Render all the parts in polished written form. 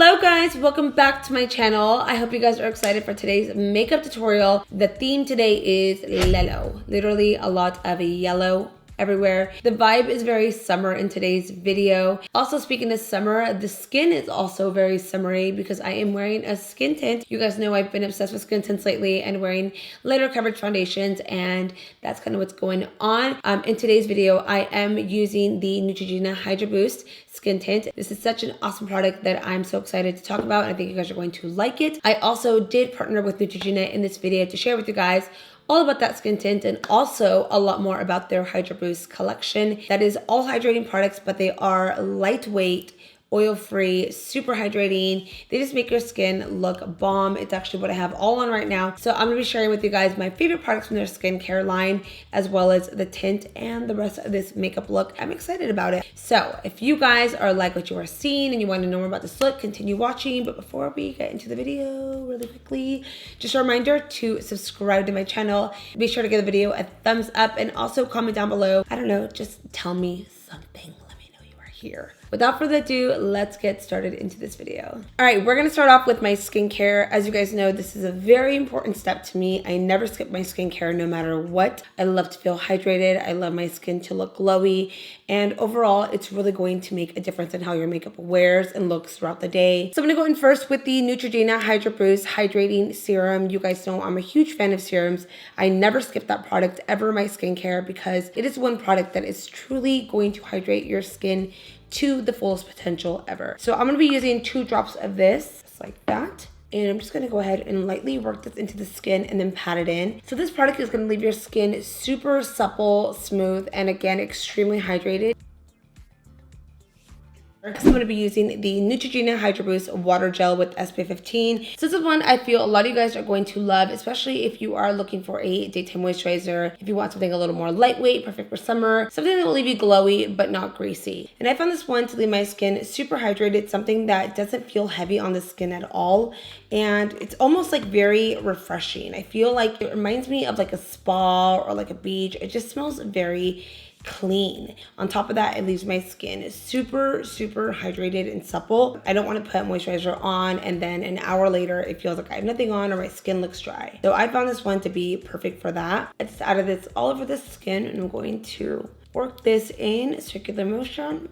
Hello guys, welcome back to my channel. I hope you guys are excited for today's makeup tutorial. The theme today is yellow. Literally a lot of yellow everywhere. The vibe is very summer in today's video. Also, speaking of summer, the skin is also very summery because I am wearing a skin tint. You guys know I've been obsessed with skin tints lately and wearing lighter coverage foundations, and that's kind of what's going on. In today's video, I am using the Neutrogena Hydra Boost skin tint. This is such an awesome product that I'm so excited to talk about, and I think you guys are going to like it. I also did partner with Neutrogena in this video to share with you guys all about that skin tint and also a lot more about their Hydra Boost collection. That is all hydrating products, but they are lightweight, oil-free, super hydrating. They just make your skin look bomb. It's actually what I have all on right now. So I'm gonna be sharing with you guys my favorite products from their skincare line, as well as the tint and the rest of this makeup look. I'm excited about it. So if you guys are like what you are seeing and you want to know more about this look, continue watching. But before we get into the video really quickly, just a reminder to subscribe to my channel. Be sure to give the video a thumbs up and also comment down below. I don't know, just tell me something. Let me know you are here. Without further ado, let's get started into this video. All right, we're gonna start off with my skincare. As you guys know, this is a very important step to me. I never skip my skincare no matter what. I love to feel hydrated. I love my skin to look glowy. And overall, it's really going to make a difference in how your makeup wears and looks throughout the day. So I'm gonna go in first with the Neutrogena Hydra Boost Hydrating Serum. You guys know I'm a huge fan of serums. I never skip that product ever in my skincare because it is one product that is truly going to hydrate your skin to the fullest potential ever. So I'm gonna be using 2 drops of this, just like that. And I'm just gonna go ahead and lightly work this into the skin and then pat it in. So this product is gonna leave your skin super supple, smooth, and again, extremely hydrated. Next, I'm going to be using the Neutrogena Hydra Boost Water Gel with SPF 15. So this is one I feel a lot of you guys are going to love, especially if you are looking for a daytime moisturizer, if you want something a little more lightweight, perfect for summer, something that will leave you glowy but not greasy. And I found this one to leave my skin super hydrated, something that doesn't feel heavy on the skin at all. And it's almost like very refreshing. I feel like it reminds me of like a spa or like a beach. It just smells very clean. On top of that, it leaves my skin super hydrated and supple. I don't want to put moisturizer on and then an hour later it feels like I have nothing on or my skin looks dry. So I found this one to be perfect for that. I just added this all over the skin and I'm going to work this in circular motion.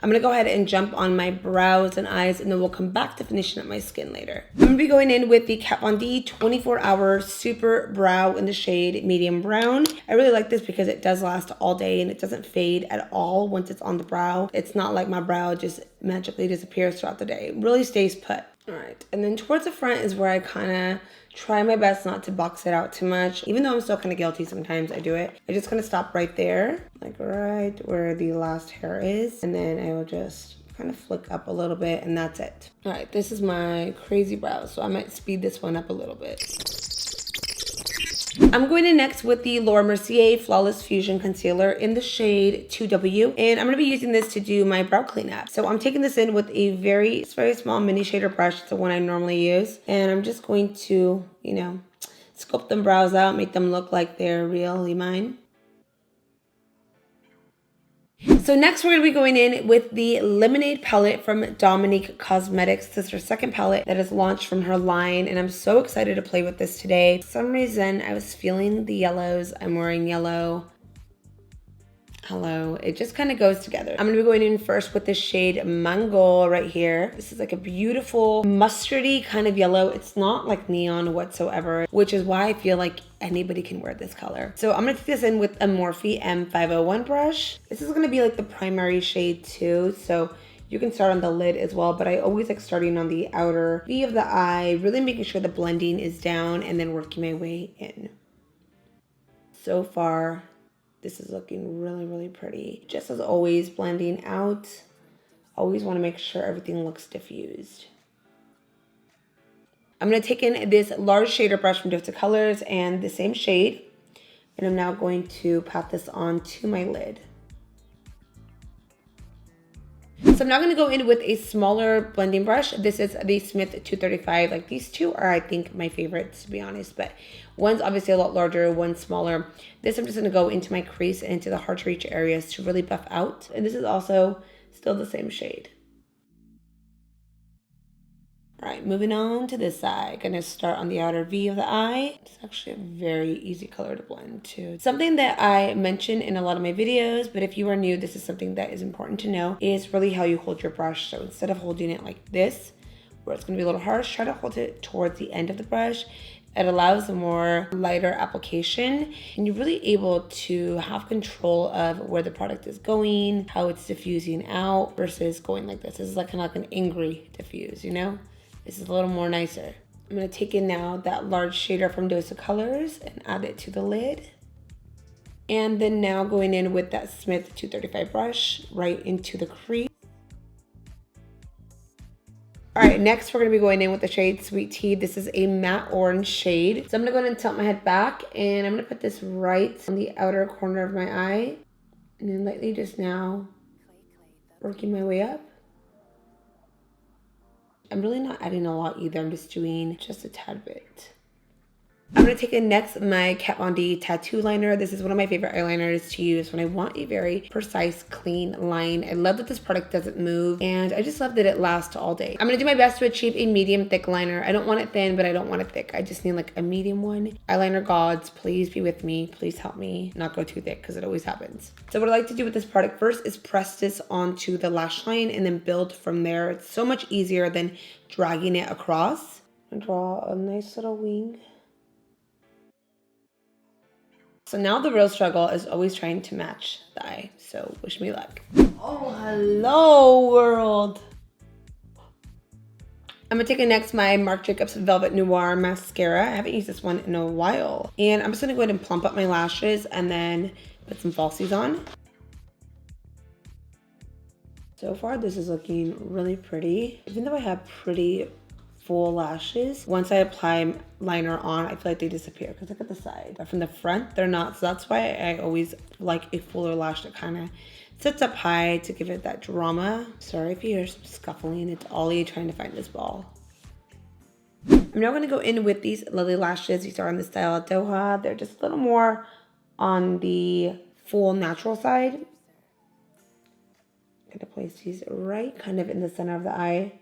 I'm gonna go ahead and jump on my brows and eyes, and then we'll come back to finishing up my skin later. I'm gonna be going in with the Kat Von D 24-Hour Super Brow in the shade Medium Brown. I really like this because it does last all day and it doesn't fade at all once it's on the brow. It's not like my brow just magically disappears throughout the day. It really stays put. All right, and then towards the front is where I kind of try my best not to box it out too much. Even though I'm still kind of guilty sometimes, I do it. I just kind of stop right there, like right where the last hair is. And then I will just kind of flick up a little bit and that's it. All right, this is my crazy brows, so I might speed this one up a little bit. I'm going in next with the Merceier Flawless Fusion Concealer in the shade 2W. And I'm going to be using this to do my brow cleanup. So I'm taking this in with a very small mini shader brush. It's the one I normally use. And I'm just going to, you know, sculpt them brows out, make them look like they're really mine. So next we're going to be going in with the Lemonade palette from Domonique Cosmetics. This is her second palette that is launched from her line, and I'm so excited to play with this today. For some reason, I was feeling the yellows. I'm wearing yellow. Hello, it just kind of goes together. I'm gonna be going in first with the shade Mango right here. This is like a beautiful mustardy kind of yellow. It's not like neon whatsoever, which is why I feel like anybody can wear this color. So I'm gonna take this in with a Morphe M501 brush. This is gonna be like the primary shade too, so you can start on the lid as well, but I always like starting on the outer V of the eye, really making sure the blending is down and then working my way in. So far, this is looking really pretty. Just as always, blending out. Always want to make sure everything looks diffused. I'm going to take in this large shader brush from Doha Colors and the same shade. And I'm now going to pat this onto my lid. So I'm now going to go in with a smaller blending brush. This is the Smith 235. Like these two are, I think, my favorites, to be honest. But one's obviously a lot larger, one's smaller. This I'm just going to go into my crease and into the hard to reach areas to really buff out. And this is also still the same shade. All right, moving on to this side. Gonna start on the outer V of the eye. It's actually a very easy color to blend too. Something that I mention in a lot of my videos, but if you are new, this is something that is important to know, is really how you hold your brush. So instead of holding it like this, where it's gonna be a little harsh, try to hold it towards the end of the brush. It allows a more lighter application, and you're really able to have control of where the product is going, how it's diffusing out versus going like this. This is like kind of like an angry diffuse, you know? This is a little more nicer. I'm gonna take in now that large shader from Dosa Colors and add it to the lid. And then now going in with that Smith 235 brush right into the crease. All right, next we're gonna be going in with the shade Sweet Tea. This is a matte orange shade. So I'm gonna go ahead and tilt my head back, and I'm gonna put this right on the outer corner of my eye. And then lightly just now working my way up. I'm really not adding a lot either. I'm just doing just a tad bit. I'm going to take in next my Kat Von D tattoo liner. This is one of my favorite eyeliners to use when I want a very precise, clean line. I love that this product doesn't move, and I just love that it lasts all day. I'm going to do my best to achieve a medium thick liner. I don't want it thin, but I don't want it thick. I just need like a medium one. Eyeliner gods, please be with me. Please help me not go too thick because it always happens. So what I like to do with this product first is press this onto the lash line and then build from there. It's so much easier than dragging it across. And draw a nice little wing. So now the real struggle is always trying to match the eye. So wish me luck. Oh, hello world. I'm gonna take in next my Marc Jacobs Velvet Noir mascara. I haven't used this one in a while. And I'm just gonna go ahead and plump up my lashes and then put some falsies on. So far this is looking really pretty. Even though I have pretty full lashes, once I apply liner on, I feel like they disappear because look at the side. But from the front, they're not. So that's why I always like a fuller lash that kind of sits up high to give it that drama. Sorry if you hear some scuffling. It's Ollie trying to find this ball. I'm now going to go in with these Lilly lashes. These are in the style Doha. They're just a little more on the full natural side. I'm going to place these right kind of in the center of the eye.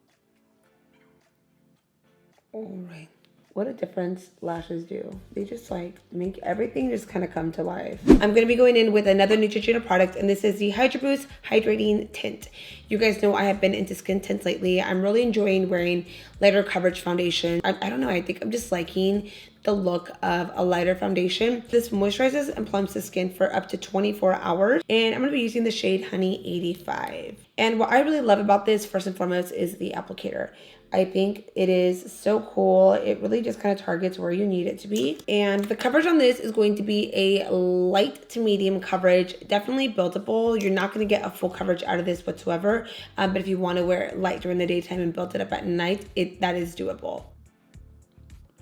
All right, what a difference lashes do. They just like make everything just kind of come to life. I'm gonna be going in with another Neutrogena product, and this is the Hydra Boost Hydrating Tint. You guys know I have been into skin tints lately. I'm really enjoying wearing lighter coverage foundation. I don't know, I think I'm just liking the look of a lighter foundation. This moisturizes and plumps the skin for up to 24 hours. And I'm gonna be using the shade Honey 85. And what I really love about this, first and foremost, is the applicator. I think it is so cool. It really just kind of targets where you need it to be. And the coverage on this is going to be a light to medium coverage, definitely buildable. You're not gonna get a full coverage out of this whatsoever. But if you wanna wear it light during the daytime and build it up at night, that is doable.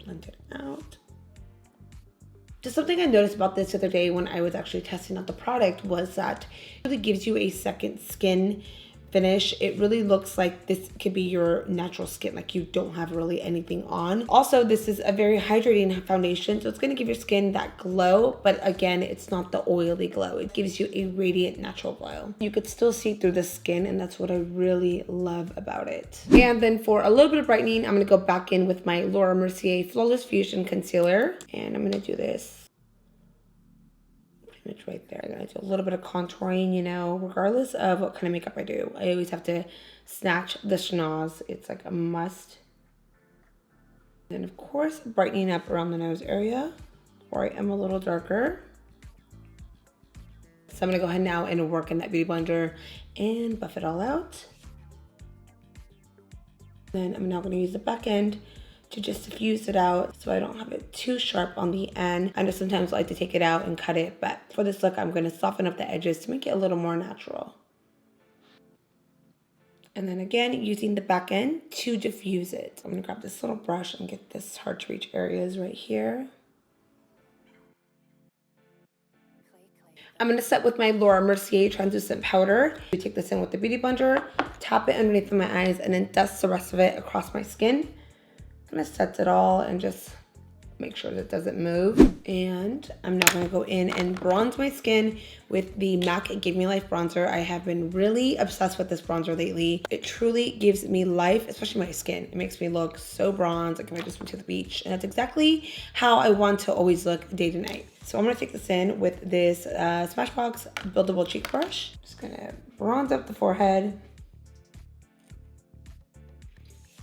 Blend it out. Just something I noticed about this the other day when I was actually testing out the product was that it really gives you a second skin finish. It really looks like this could be your natural skin, like you don't have really anything on. Also, this is a very hydrating foundation, so it's going to give your skin that glow, but again, it's not the oily glow. It gives you a radiant natural glow. You could still see through the skin, and that's what I really love about it. And then for a little bit of brightening, I'm going to go back in with my Laura Mercier Flawless Fusion Concealer, and I'm going to do this it's right there. I'm gonna do a little bit of contouring, you know, regardless of what kind of makeup I do. I always have to snatch the schnoz. It's like a must. And of course, brightening up around the nose area where I am a little darker. So I'm gonna go ahead now and work in that beauty blender and buff it all out. Then I'm now gonna use the back end to just diffuse it out so I don't have it too sharp on the end. I know sometimes I like to take it out and cut it, but for this look, I'm gonna soften up the edges to make it a little more natural. And then again, using the back end to diffuse it. I'm gonna grab this little brush and get this hard to reach areas right here. I'm gonna set with my Laura Mercier translucent powder. I take this in with the beauty blender, tap it underneath my eyes, and then dust the rest of it across my skin. I'm gonna set it all and just make sure that it doesn't move. And I'm now gonna go in and bronze my skin with the MAC Give Me Life bronzer. I have been really obsessed with this bronzer lately. It truly gives me life, especially my skin. It makes me look so bronzed, like if I just went to the beach. And that's exactly how I want to always look day to night. So I'm gonna take this in with this Smashbox buildable cheek brush. Just gonna bronze up the forehead.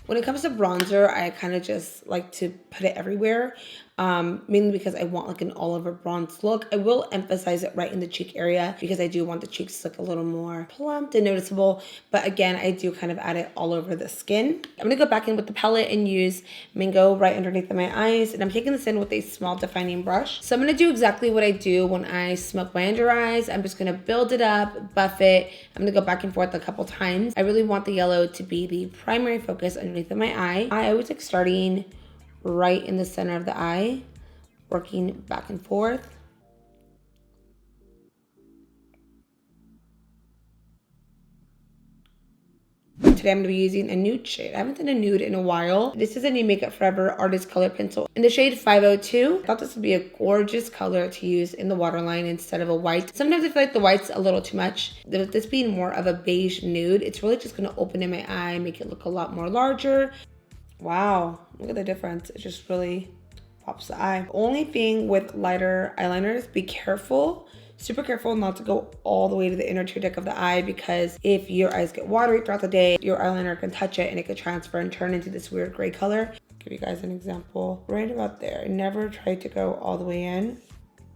When it comes to bronzer, I kind of just like to put it everywhere, mainly because I want like an all over bronze look. I will emphasize it right in the cheek area because I do want the cheeks to look a little more plump and noticeable. But again, I do kind of add it all over the skin. I'm gonna go back in with the palette and use Mango right underneath my eyes. And I'm taking this in with a small defining brush. So I'm gonna do exactly what I do when I smoke my under eyes. I'm just gonna build it up, buff it. I'm gonna go back and forth a couple times. I really want the yellow to be the primary focus underneath of my eye. I always like starting right in the center of the eye, working back and forth. Today I'm going to be using a nude shade. I haven't done a nude in a while. This is a new Makeup Forever Artist Color Pencil in the shade 502. I thought this would be a gorgeous color to use in the waterline instead of a white. Sometimes I feel like the white's a little too much. With this being more of a beige nude, it's really just going to open in my eye, make it look a lot more larger. Wow, look at the difference. It just really pops the eye. Only thing with lighter eyeliners, be careful. Super careful not to go all the way to the inner tear duct of the eye, because if your eyes get watery throughout the day, your eyeliner can touch it and it could transfer and turn into this weird gray color. I'll give you guys an example right about there. I never tried to go all the way in.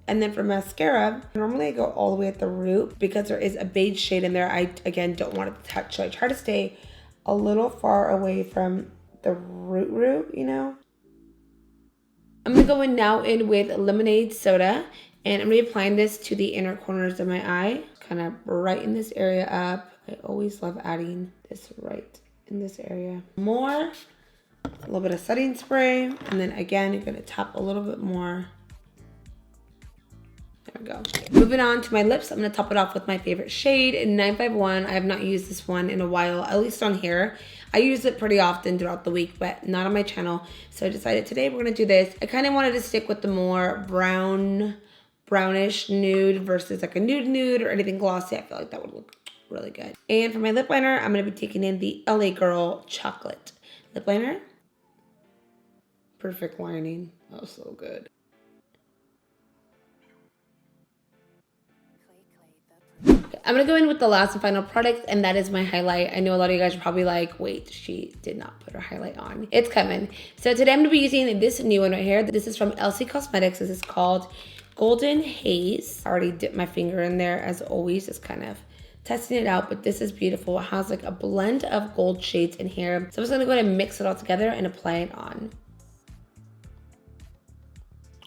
And then for mascara, normally I go all the way at the root because there is a beige shade in there. I, again, don't want it to touch. So I try to stay a little far away from the root, you know? I'm gonna go in now with lemonade soda. And I'm going to be applying this to the inner corners of my eye, kind of brighten this area up. I always love adding this right in this area. More, a little bit of setting spray, and then again, you're going to tap a little bit more. There we go. Moving on to my lips, I'm going to top it off with my favorite shade, 951. I have not used this one in a while, at least on here. I use it pretty often throughout the week, but not on my channel. So I decided today we're going to do this. I kind of wanted to stick with the more brownish nude versus like a nude or anything glossy. I feel like that would look really good. And for my lip liner, I'm going to be taking in the LA Girl Chocolate lip liner. Perfect lining. Oh, so good. I'm going to go in with the last and final product, and that is my highlight. I know a lot of you guys are probably like, wait, she did not put her highlight on. It's coming. So today I'm going to be using this new one right here. This is from Elcie Cosmetics. This is called Golden Haze. I already dipped my finger in there as always, just kind of testing it out, but this is beautiful. It has like a blend of gold shades in here. So I'm just gonna go ahead and mix it all together and apply it on.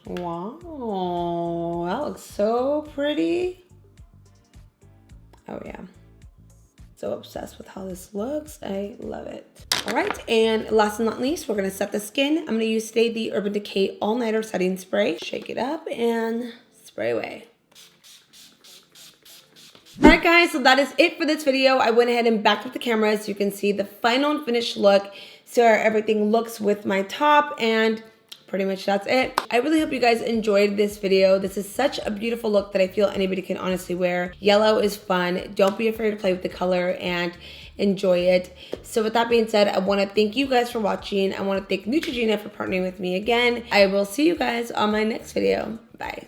Wow, that looks so pretty. Oh yeah. So obsessed with how this looks. I love it. All right, and last but not least, we're gonna set the skin. I'm gonna use today the Urban Decay All Nighter Setting Spray. Shake it up and spray away. All right, guys, so that is it for this video. I went ahead and backed up the camera so you can see the final and finished look. So everything looks with my top, and pretty much that's it. I really hope you guys enjoyed this video. This is such a beautiful look that I feel anybody can honestly wear. Yellow is fun. Don't be afraid to play with the color and enjoy it. So with that being said, I want to thank you guys for watching. I want to thank Neutrogena for partnering with me again. I will see you guys on my next video. Bye.